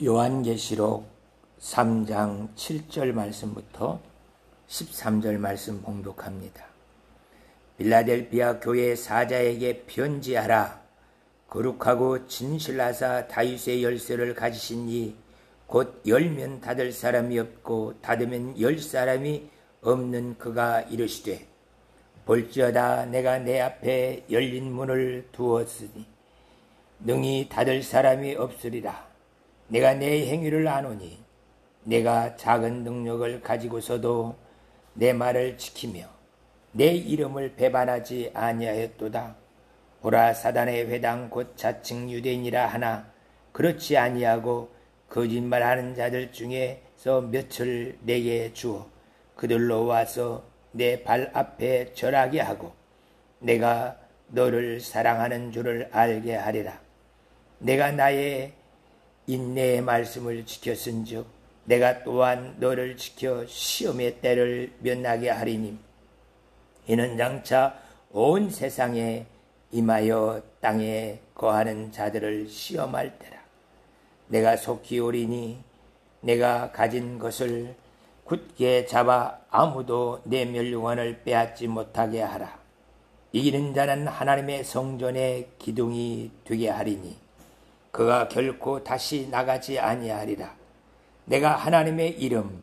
요한계시록 3장 7절 말씀부터 13절 말씀 봉독합니다. 빌라델비아 교회 사자에게 편지하라. 거룩하고 진실하사 다윗의 열쇠를 가지신 이 곧 열면 닫을 사람이 없고 닫으면 열 사람이 없는 그가 이르시되, 볼지어다 내가 내 앞에 열린 문을 두었으니 능히 닫을 사람이 없으리라. 내가 내 행위를 아노니 내가 작은 능력을 가지고서도 내 말을 지키며 내 이름을 배반하지 아니하였도다. 보라, 사단의 회당 곧 자칭 유대인이라 하나 그렇지 아니하고 거짓말하는 자들 중에서 몇을 내게 주어 그들로 와서 내 발 앞에 절하게 하고 내가 너를 사랑하는 줄을 알게 하리라. 내가 나의 인내의 말씀을 지켰은즉 내가 또한 너를 지켜 시험의 때를 면하게 하리니 이는 장차 온 세상에 임하여 땅에 거하는 자들을 시험할 때라. 내가 속히 오리니 내가 가진 것을 굳게 잡아 아무도 내 멸류관을 빼앗지 못하게 하라. 이기는 자는 하나님의 성전의 기둥이 되게 하리니 그가 결코 다시 나가지 아니하리라. 내가 하나님의 이름,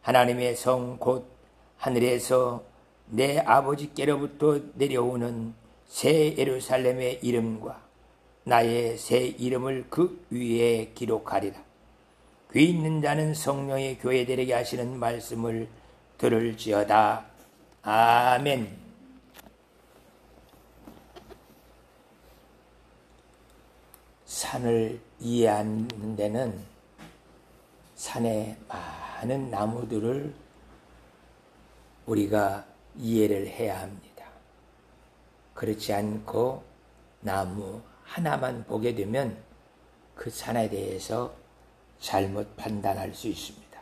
하나님의 성 곧 하늘에서 내 아버지께로부터 내려오는 새 예루살렘의 이름과 나의 새 이름을 그 위에 기록하리라. 귀 있는 자는 성령의 교회들에게 하시는 말씀을 들을지어다. 아멘. 산을 이해하는 데는 산의 많은 나무들을 우리가 이해를 해야 합니다. 그렇지 않고 나무 하나만 보게 되면 그 산에 대해서 잘못 판단할 수 있습니다.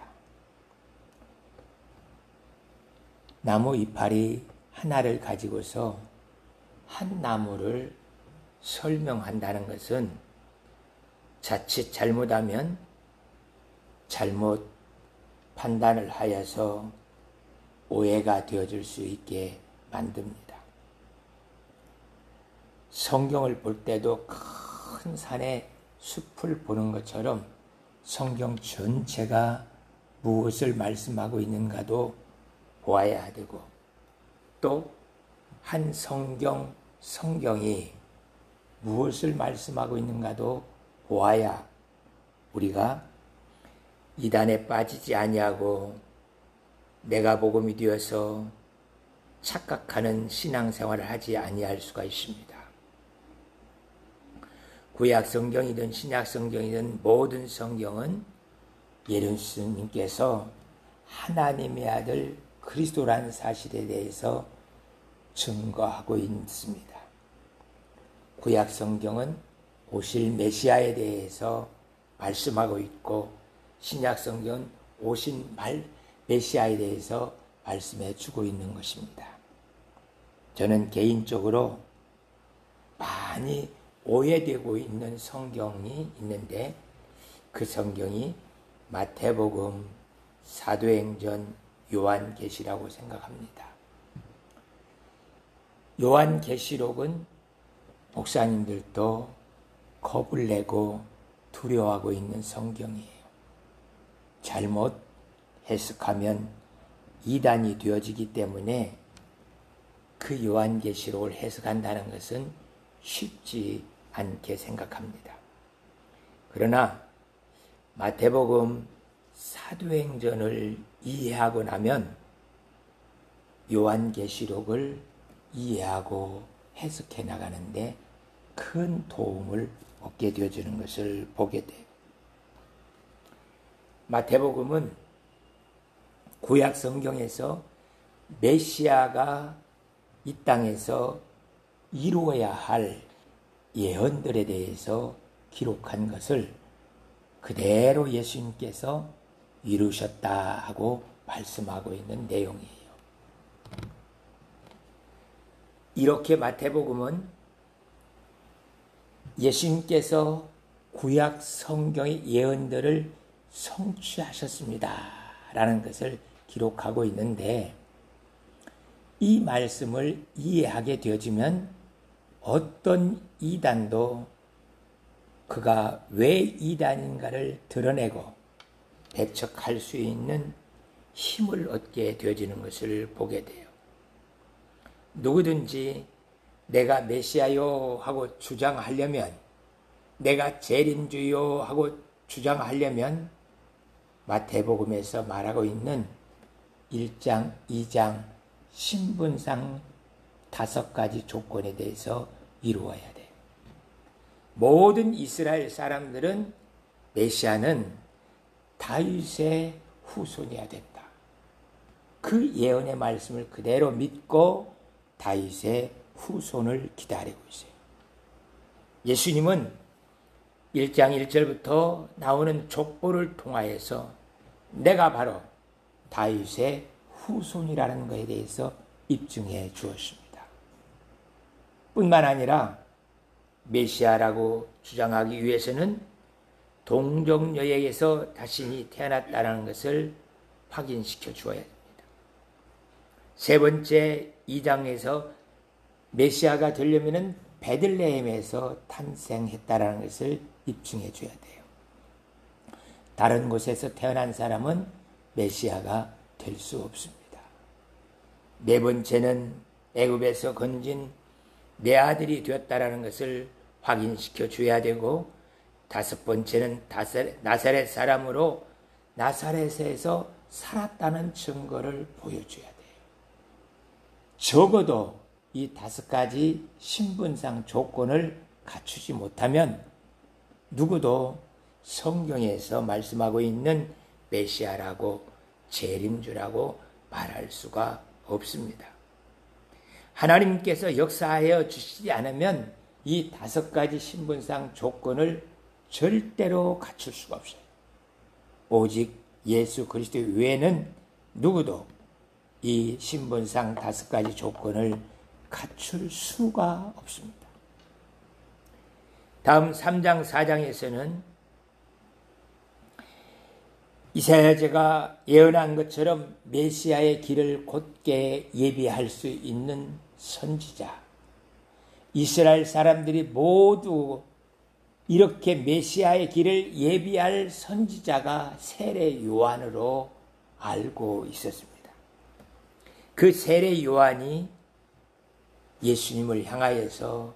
나무 이파리 하나를 가지고서 한 나무를 설명한다는 것은 자칫 잘못하면 잘못 판단을 하여서 오해가 되어질 수 있게 만듭니다. 성경을 볼 때도 큰 산의 숲을 보는 것처럼 성경 전체가 무엇을 말씀하고 있는가도 보아야 되고, 또 한 성경이 무엇을 말씀하고 있는가도 보아야 우리가 이단에 빠지지 아니하고 내가 복음이 되어서 착각하는 신앙생활을 하지 아니할 수가 있습니다. 구약 성경이든 신약 성경이든 모든 성경은 예수님께서 하나님의 아들 그리스도라는 사실에 대해서 증거하고 있습니다. 구약 성경은 오실 메시아에 대해서 말씀하고 있고, 신약 성경은 오신 메시아에 대해서 말씀해 주고 있는 것입니다. 저는 개인적으로 많이 오해되고 있는 성경이 있는데 그 성경이 마태복음, 사도행전, 요한계시라고 생각합니다. 요한계시록은 목사님들도 겁을 내고 두려워하고 있는 성경이에요. 잘못 해석하면 이단이 되어지기 때문에 그 요한계시록을 해석한다는 것은 쉽지 않게 생각합니다. 그러나 마태복음, 사도행전을 이해하고 나면 요한계시록을 이해하고 해석해 나가는데 큰 도움을 얻게 되어지는 것을 보게 돼요. 마태복음은 구약 성경에서 메시아가 이 땅에서 이루어야 할 예언들에 대해서 기록한 것을 그대로 예수님께서 이루셨다 하고 말씀하고 있는 내용이에요. 이렇게 마태복음은 예수님께서 구약 성경의 예언들을 성취하셨습니다. 라는 것을 기록하고 있는데, 이 말씀을 이해하게 되어지면 어떤 이단도 그가 왜 이단인가를 드러내고 배척할 수 있는 힘을 얻게 되어지는 것을 보게 돼요. 누구든지 내가 메시아요 하고 주장하려면, 내가 재림주요 하고 주장하려면 마태복음에서 말하고 있는 1장, 2장 신분상 5가지 조건에 대해서 이루어야 돼요. 모든 이스라엘 사람들은 메시아는 다윗의 후손이어야 된다. 그 예언의 말씀을 그대로 믿고 다윗의 후손을 기다리고 있어요. 예수님은 1장 1절부터 나오는 족보를 통하여서 내가 바로 다윗의 후손이라는 것에 대해서 입증해 주었습니다. 뿐만 아니라 메시아라고 주장하기 위해서는 동정녀에게서 자신이 태어났다는 것을 확인시켜 주어야 됩니다. 세 번째 2장에서 메시아가 되려면 베들레헴에서 탄생했다는 것을 입증해 줘야 돼요. 다른 곳에서 태어난 사람은 메시아가 될 수 없습니다. 네 번째는 애굽에서 건진 내 아들이 되었다는 것을 확인시켜 줘야 되고, 다섯 번째는 나사렛 사람으로 나사렛에서 살았다는 증거를 보여줘야 돼요. 적어도 이 5가지 신분상 조건을 갖추지 못하면 누구도 성경에서 말씀하고 있는 메시아라고 재림주라고 말할 수가 없습니다. 하나님께서 역사하여 주시지 않으면 이 5가지 신분상 조건을 절대로 갖출 수가 없어요. 오직 예수 그리스도 외에는 누구도 이 신분상 5가지 조건을 갖출 수가 없습니다. 다음 3장 4장에서는 이사야가 예언한 것처럼 메시아의 길을 곧게 예비할 수 있는 선지자, 이스라엘 사람들이 모두 이렇게 메시아의 길을 예비할 선지자가 세례 요한으로 알고 있었습니다. 그 세례 요한이 예수님을 향하여서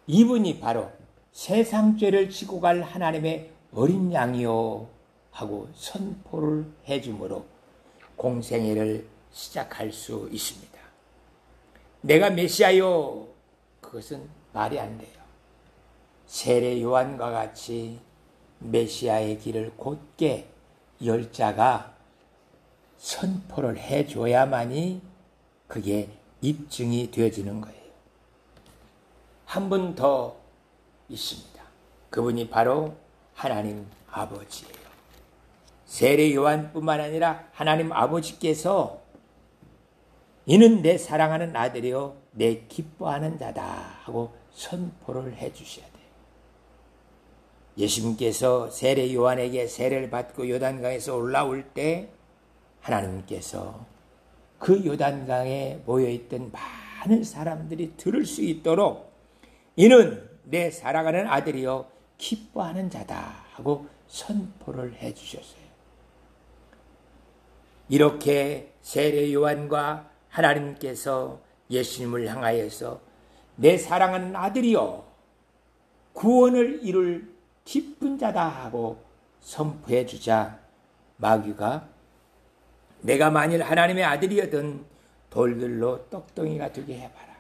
이분이 바로 세상 죄를 지고 갈 하나님의 어린 양이요 하고 선포를 해주므로 공생애를 시작할 수 있습니다. 내가 메시아요, 그것은 말이 안 돼요. 세례 요한과 같이 메시아의 길을 곧게 열 자가 선포를 해줘야만이 그게 입증이 되어지는 거예요. 한 분 더 있습니다. 그분이 바로 하나님 아버지예요. 세례 요한뿐만 아니라 하나님 아버지께서 이는 내 사랑하는 아들이요 내 기뻐하는 자다 하고 선포를 해주셔야 돼요. 예수님께서 세례 요한에게 세례를 받고 요단강에서 올라올 때 하나님께서 그 요단강에 모여있던 많은 사람들이 들을 수 있도록 이는 내 사랑하는 아들이요 기뻐하는 자다 하고 선포를 해주셨어요. 이렇게 세례 요한과 하나님께서 예수님을 향하여서 내 사랑하는 아들이요 구원을 이룰 기쁜 자다 하고 선포해 주자 마귀가 내가 만일 하나님의 아들이어든 돌들로 떡덩이가 되게 해봐라.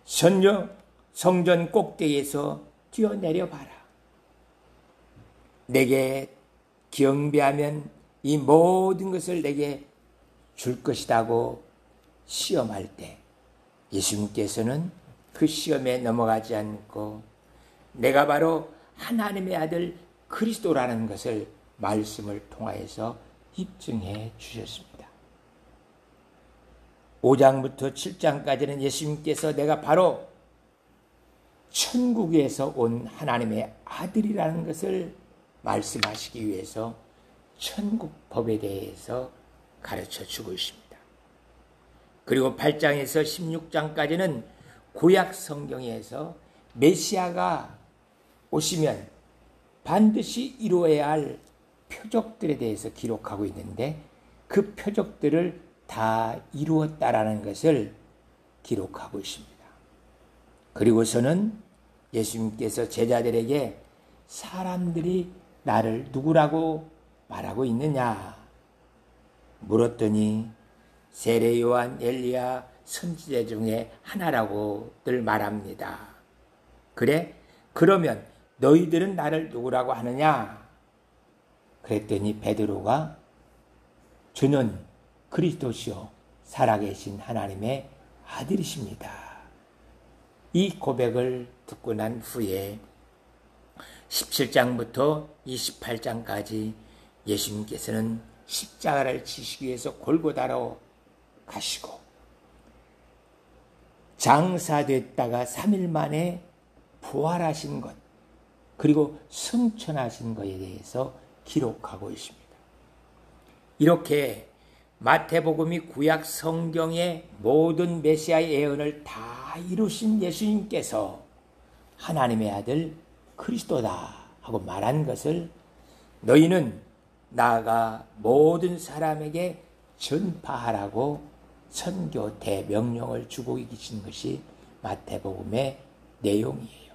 성전 꼭대기에서 뛰어내려 봐라. 내게 경배하면 이 모든 것을 내게 줄 것이라고 시험할 때 예수님께서는 그 시험에 넘어가지 않고 내가 바로 하나님의 아들 그리스도라는 것을 말씀을 통하여서 입증해 주셨습니다. 5장부터 7장까지는 예수님께서 내가 바로 천국에서 온 하나님의 아들이라는 것을 말씀하시기 위해서 천국 법에 대해서 가르쳐 주고 있습니다. 그리고 8장에서 16장까지는 구약 성경에서 메시아가 오시면 반드시 이루어야 할 표적들에 대해서 기록하고 있는데 그 표적들을 다 이루었다라는 것을 기록하고 있습니다. 그리고서는 예수님께서 제자들에게 사람들이 나를 누구라고 말하고 있느냐 물었더니 세례 요한, 엘리야, 선지자 중에 하나라고들 말합니다. 그래? 그러면 너희들은 나를 누구라고 하느냐? 그랬더니 베드로가 주는 그리스도시요 살아계신 하나님의 아들이십니다. 이 고백을 듣고 난 후에 17장부터 28장까지 예수님께서는 십자가를 지시기 위해서 골고다로 가시고 장사됐다가 3일 만에 부활하신 것 그리고 승천하신 것에 대해서 기록하고 있습니다. 이렇게 마태복음이 구약 성경의 모든 메시아의 예언을 다 이루신 예수님께서 하나님의 아들 그리스도다 하고 말한 것을 너희는 나아가 모든 사람에게 전파하라고 선교 대명령을 주고 계신 것이 마태복음의 내용이에요.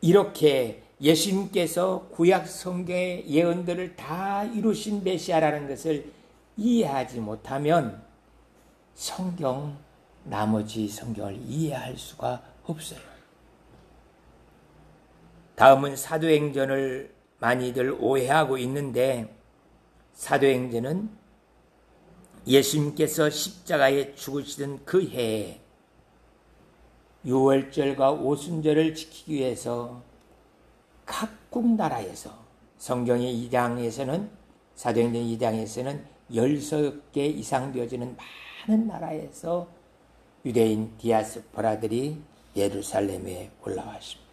이렇게 예수님께서 구약 성경의 예언들을 다 이루신 메시아라는 것을 이해하지 못하면 나머지 성경을 이해할 수가 없어요. 다음은 사도행전을 많이들 오해하고 있는데 사도행전은 예수님께서 십자가에 죽으시던 그 해에 유월절과 오순절을 지키기 위해서 각국 나라에서 성경의 2장에서는 사도행전 2장에서는 16개 이상 되어지는 많은 나라에서 유대인 디아스포라들이 예루살렘에 올라왔습니다.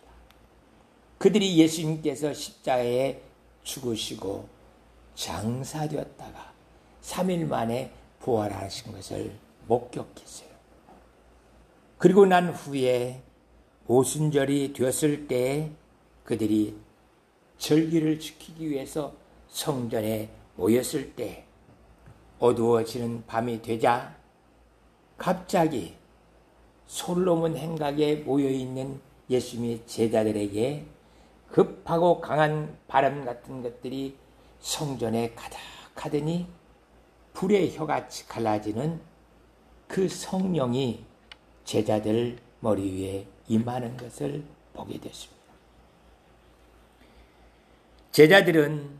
그들이 예수님께서 십자가에 죽으시고 장사되었다가 3일 만에 부활하신 것을 목격했어요. 그리고 난 후에 오순절이 되었을 때 그들이 절기를 지키기 위해서 성전에 모였을 때 어두워지는 밤이 되자 갑자기 솔로몬 행각에 모여있는 예수님의 제자들에게 급하고 강한 바람 같은 것들이 성전에 가득하더니 불의 혀같이 갈라지는 그 성령이 제자들 머리 위에 임하는 것을 보게 됐습니다. 제자들은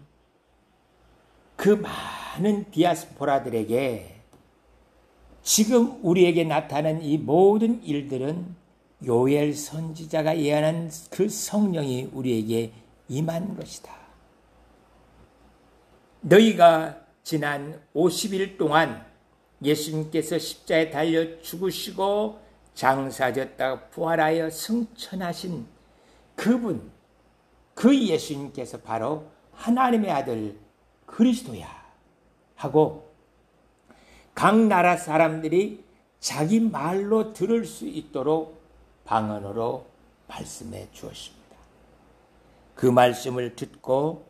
그 많은 디아스포라들에게 지금 우리에게 나타난 이 모든 일들은 요엘 선지자가 예언한 그 성령이 우리에게 임한 것이다. 너희가 지난 50일 동안 예수님께서 십자가에 달려 죽으시고 장사되었다가 부활하여 승천하신 그분, 그 예수님께서 바로 하나님의 아들 그리스도야 하고 각 나라 사람들이 자기 말로 들을 수 있도록 방언으로 말씀해 주었습니다. 그 말씀을 듣고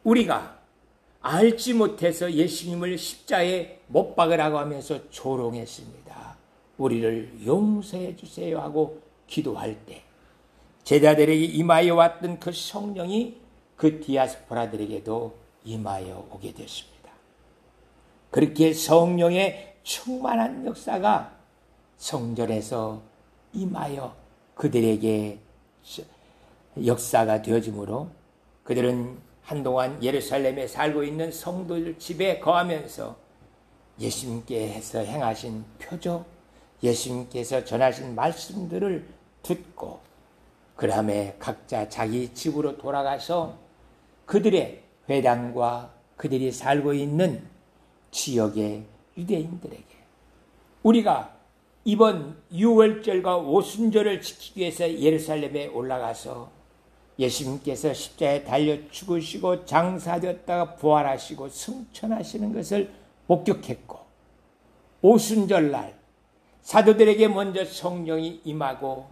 우리가 알지 못해서 예수님을 십자가에 못 박으라고 하면서 조롱했습니다. 우리를 용서해 주세요 하고 기도할 때 제자들에게 임하여 왔던 그 성령이 그 디아스포라들에게도 임하여 오게 됐습니다. 그렇게 성령의 충만한 역사가 성전에서 임하여 그들에게 역사가 되어지므로 그들은 한동안 예루살렘에 살고 있는 성도들 집에 거하면서 예수님께서 행하신 표적, 예수님께서 전하신 말씀들을 듣고 그 다음에 각자 자기 집으로 돌아가서 그들의 회당과 그들이 살고 있는 지역의 유대인들에게 우리가 이번 유월절과 오순절을 지키기 위해서 예루살렘에 올라가서 예수님께서 십자가에 달려 죽으시고 장사되었다가 부활하시고 승천하시는 것을 목격했고, 오순절날 사도들에게 먼저 성령이 임하고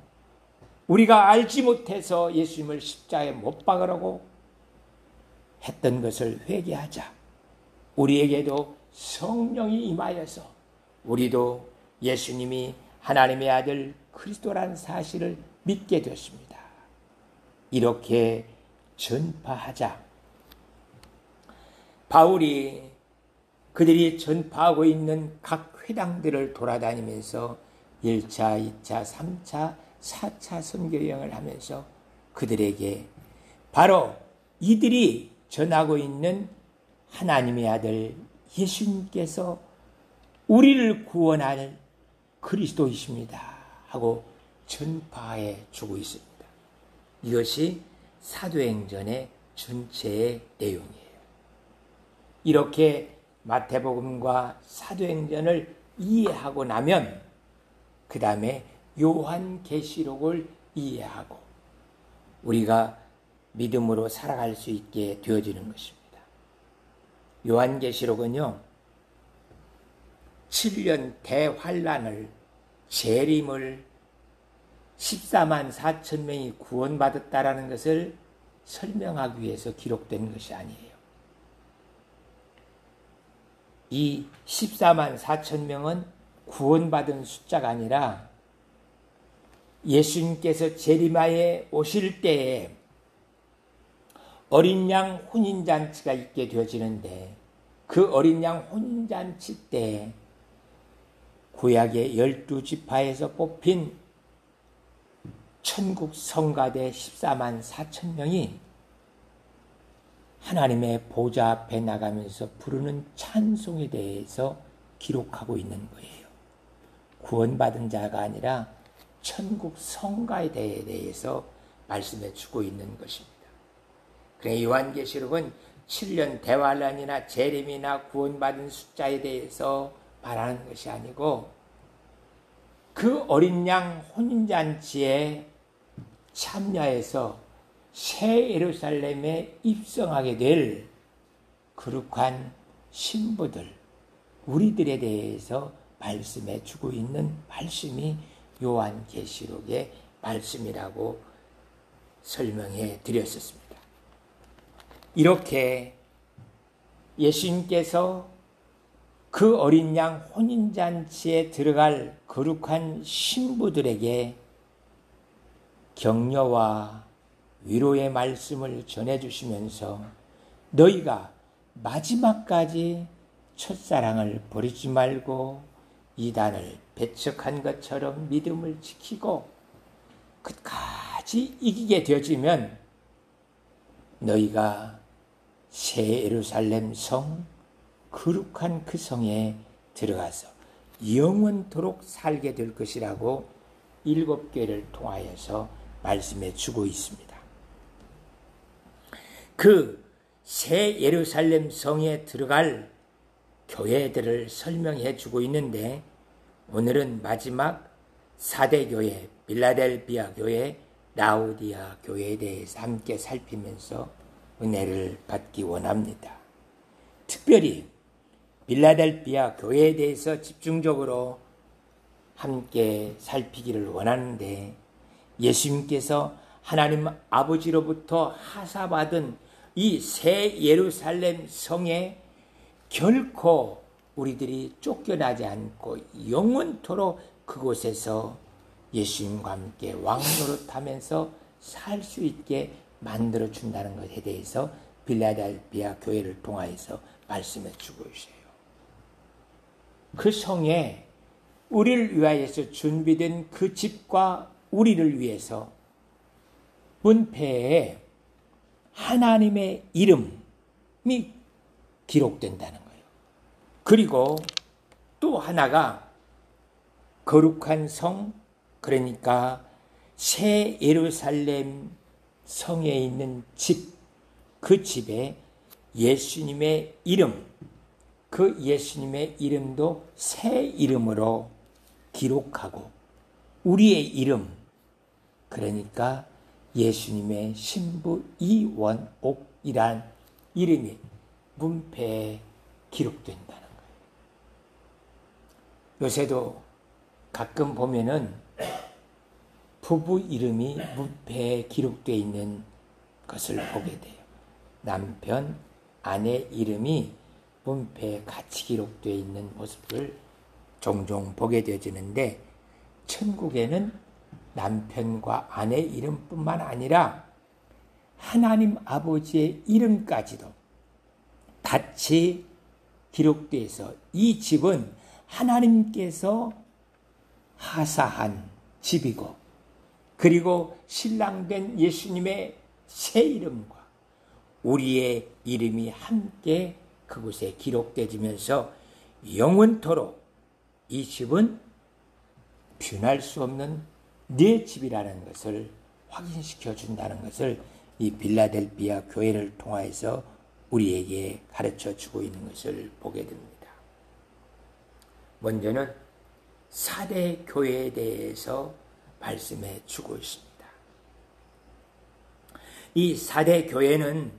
우리가 알지 못해서 예수님을 십자가에 못 박으라고 했던 것을 회개하자 우리에게도 성령이 임하여서 우리도 예수님이 하나님의 아들 그리스도라는 사실을 믿게 되었습니다. 이렇게 전파하자. 바울이 그들이 전파하고 있는 각 회당들을 돌아다니면서 1차, 2차, 3차, 4차 선교여행을 하면서 그들에게 바로 이들이 전하고 있는 하나님의 아들 예수님께서 우리를 구원할 그리스도이십니다 하고 전파해 주고 있습니다. 이것이 사도행전의 전체의 내용이에요. 이렇게 마태복음과 사도행전을 이해하고 나면 그 다음에 요한계시록을 이해하고 우리가 믿음으로 살아갈 수 있게 되어지는 것입니다. 요한계시록은요, 7년 대환란을, 재림을 14만 4천 명이 구원받았다라는 것을 설명하기 위해서 기록된 것이 아니에요. 이 14만 4천 명은 구원받은 숫자가 아니라 예수님께서 재림하에 오실 때에 어린 양 혼인잔치가 있게 되어지는데, 그 어린 양 혼인잔치 때 구약의 12지파에서 뽑힌 천국 성가대 14만 4천 명이 하나님의 보좌 앞에 나가면서 부르는 찬송에 대해서 기록하고 있는 거예요. 구원받은 자가 아니라 천국 성가에 대해서 말씀해 주고 있는 것입니다. 그러나 요한계시록은 7년 대환란이나 재림이나 구원받은 숫자에 대해서 말하는 것이 아니고 그 어린 양 혼인잔치에 참여해서 새 예루살렘에 입성하게 될 거룩한 신부들, 우리들에 대해서 말씀해 주고 있는 말씀이 요한계시록의 말씀이라고 설명해 드렸었습니다. 이렇게 예수님께서 그 어린 양 혼인잔치에 들어갈 거룩한 신부들에게 격려와 위로의 말씀을 전해주시면서 너희가 마지막까지 첫사랑을 버리지 말고 이단을 배척한 것처럼 믿음을 지키고 끝까지 이기게 되어지면 너희가 새 예루살렘 성, 거룩한 그 성에 들어가서 영원토록 살게 될 것이라고 7교회를 통하여서 말씀해 주고 있습니다. 그 새 예루살렘 성에 들어갈 교회들을 설명해 주고 있는데, 오늘은 마지막 4대 교회, 빌라델비아 교회, 라우디아 교회에 대해서 함께 살피면서 은혜를 받기 원합니다. 특별히 빌라델비아 교회에 대해서 집중적으로 함께 살피기를 원하는데, 예수님께서 하나님 아버지로부터 하사받은 이 새 예루살렘 성에 결코 우리들이 쫓겨나지 않고 영원토록 그곳에서 예수님과 함께 왕노릇하면서 살 수 있게 만들어준다는 것에 대해서 빌라델비아 교회를 통하여서 말씀해 주고 있어요. 그 성에 우리를 위하여서 준비된 그 집과 우리를 위해서 문패에 하나님의 이름이 기록된다는 거예요. 그리고 또 하나가 거룩한 성, 그러니까 새 예루살렘 성에 있는 집, 그 집에 예수님의 이름, 그 예수님의 이름도 새 이름으로 기록하고 우리의 이름, 그러니까 예수님의 신부 이원옥이란 이름이 문패에 기록된다는 거예요. 요새도 가끔 보면은 부부 이름이 문패에 기록되어 있는 것을 보게 돼요. 남편, 아내 이름이 문패에 같이 기록되어 있는 모습을 종종 보게 되어지는데, 천국에는 남편과 아내 이름뿐만 아니라 하나님 아버지의 이름까지도 같이 기록돼서 이 집은 하나님께서 하사한 집이고, 그리고 신랑된 예수님의 새 이름과 우리의 이름이 함께 그곳에 기록되면서 영원토록 이 집은 변할 수 없는 내 집이라는 것을 확인시켜 준다는 것을 이 빌라델비아 교회를 통하여서 우리에게 가르쳐 주고 있는 것을 보게 됩니다. 먼저는 4대 교회에 대해서 말씀해 주고 있습니다. 이 4대 교회는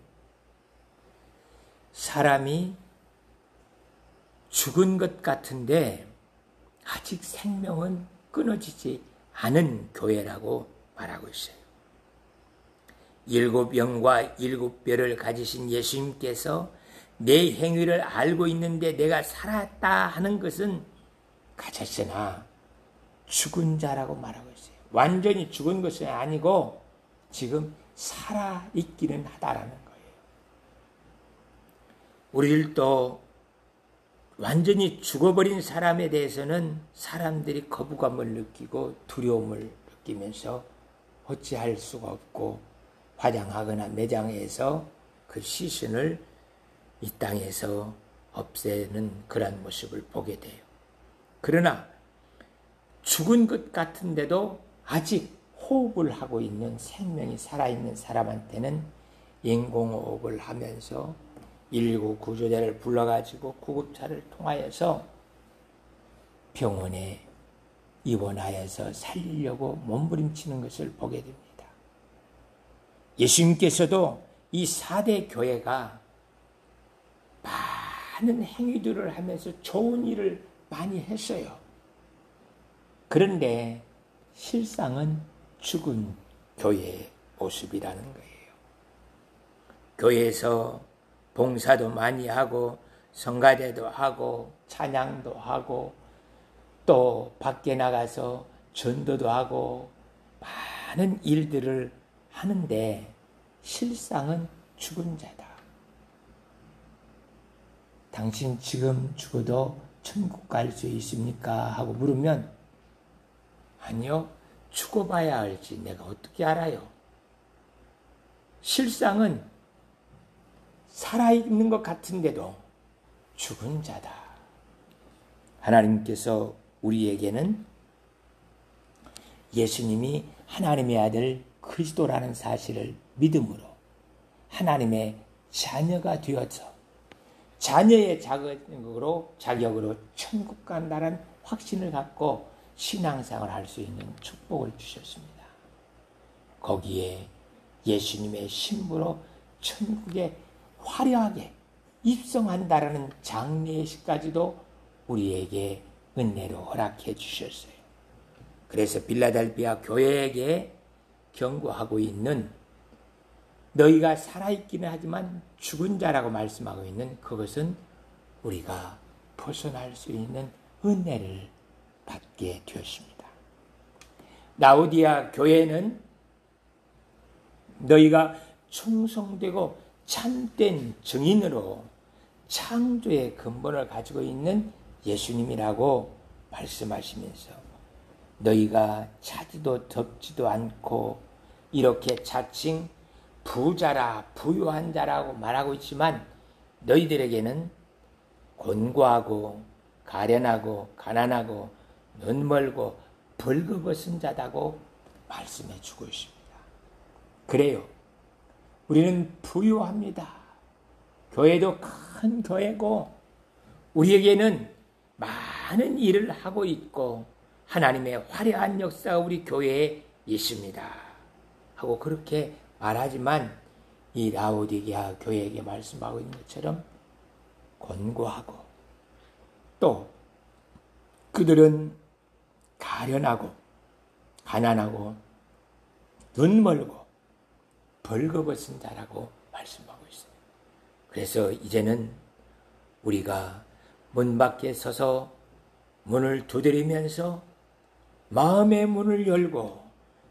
사람이 죽은 것 같은데 아직 생명은 끊어지지 않은 교회라고 말하고 있어요. 7영과 7뼈를 가지신 예수님께서 내 행위를 알고 있는데 내가 살았다 하는 것은 가졌으나 죽은 자라고 말하고 있어요. 완전히 죽은 것은 아니고 지금 살아있기는 하다라는 거예요. 우리들도 완전히 죽어버린 사람에 대해서는 사람들이 거부감을 느끼고 두려움을 느끼면서 어찌할 수가 없고 화장하거나 매장해서 그 시신을 이 땅에서 없애는 그런 모습을 보게 돼요. 그러나 죽은 것 같은데도 아직 호흡을 하고 있는 생명이 살아있는 사람한테는 인공호흡을 하면서 119 구조대를 불러가지고 구급차를 통하여서 병원에 입원하여서 살리려고 몸부림치는 것을 보게 됩니다. 예수님께서도 이 4대 교회가 많은 행위들을 하면서 좋은 일을 많이 했어요. 그런데 실상은 죽은 교회의 모습이라는 거예요. 교회에서 봉사도 많이 하고 성가대도 하고 찬양도 하고 또 밖에 나가서 전도도 하고 많은 일들을 하는데 실상은 죽은 자다. 당신 지금 죽어도 천국 갈 수 있습니까? 하고 물으면 아니요, 죽어봐야 알지 내가 어떻게 알아요. 실상은 살아있는 것 같은데도 죽은 자다. 하나님께서 우리에게는 예수님이 하나님의 아들 그리스도라는 사실을 믿음으로 하나님의 자녀가 되어서 자녀의 자격으로 천국 간다는 확신을 갖고 신앙생활을 할 수 있는 축복을 주셨습니다. 거기에 예수님의 신부로 천국에 화려하게 입성한다라는 장례식까지도 우리에게 은혜로 허락해 주셨어요. 그래서 빌라델비아 교회에게 경고하고 있는 너희가 살아있기는 하지만 죽은 자라고 말씀하고 있는 그것은 우리가 벗어날 수 있는 은혜를 받게 되었습니다. 라오디아 교회는 너희가 충성되고 참된 증인으로 창조의 근본을 가지고 있는 예수님이라고 말씀하시면서 너희가 차지도 덥지도 않고 이렇게 자칭 부자라 부유한 자라고 말하고 있지만 너희들에게는 곤고하고 가련하고 가난하고 눈 멀고 벌거벗은 자다고 말씀해 주고 있습니다. 그래요. 우리는 부유합니다. 교회도 큰 교회고 우리에게는 많은 일을 하고 있고 하나님의 화려한 역사가 우리 교회에 있습니다. 하고 그렇게 말하지만 이 라오디게아 교회에게 말씀하고 있는 것처럼 곤고하고 또 그들은 가련하고 가난하고 눈 멀고 벌거벗은 자라고 말씀하고 있습니다. 그래서 이제는 우리가 문 밖에 서서 문을 두드리면서 마음의 문을 열고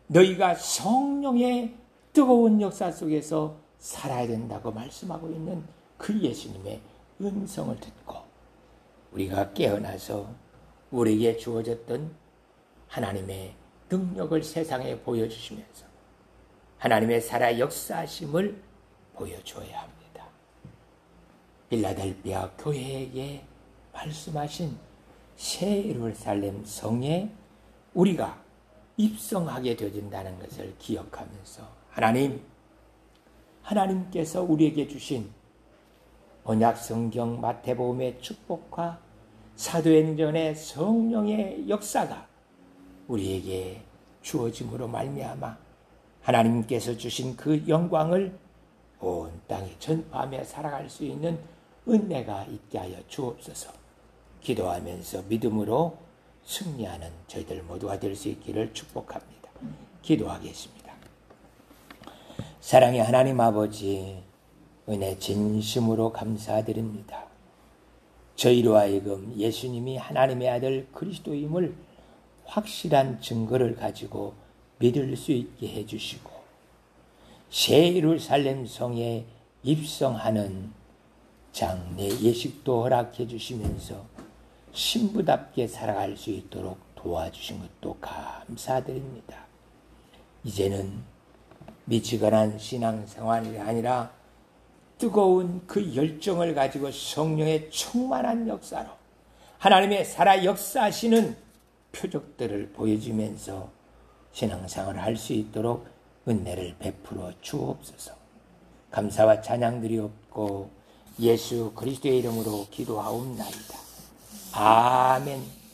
너희가 성령의 뜨거운 역사 속에서 살아야 된다고 말씀하고 있는 그 예수님의 음성을 듣고 우리가 깨어나서 우리에게 주어졌던 하나님의 능력을 세상에 보여주시면서 하나님의 살아 역사하심을 보여줘야 합니다. 빌라델비아 교회에게 말씀하신 새 예루살렘 성에 우리가 입성하게 되어진다는 것을 기억하면서 하나님께서 우리에게 주신 언약 성경 마태복음의 축복과 사도행전의 성령의 역사가 우리에게 주어짐으로 말미암아 하나님께서 주신 그 영광을 온 땅에 전파하며 살아갈 수 있는 은혜가 있게 하여 주옵소서. 기도하면서 믿음으로 승리하는 저희들 모두가 될 수 있기를 축복합니다. 기도하겠습니다. 사랑의 하나님 아버지, 은혜 진심으로 감사드립니다. 저희로 하여금 예수님이 하나님의 아들 그리스도임을 확실한 증거를 가지고 믿을 수 있게 해주시고 새 예루살렘 성에 입성하는 장례 예식도 허락해 주시면서 신부답게 살아갈 수 있도록 도와주신 것도 감사드립니다. 이제는 미지근한 신앙생활이 아니라 뜨거운 그 열정을 가지고 성령의 충만한 역사로 하나님의 살아 역사하시는 표적들을 보여주면서 신앙생활을 할 수 있도록 은혜를 베풀어 주옵소서. 감사와 찬양 드리옵고 예수 그리스도의 이름으로 기도하옵나이다. 아멘.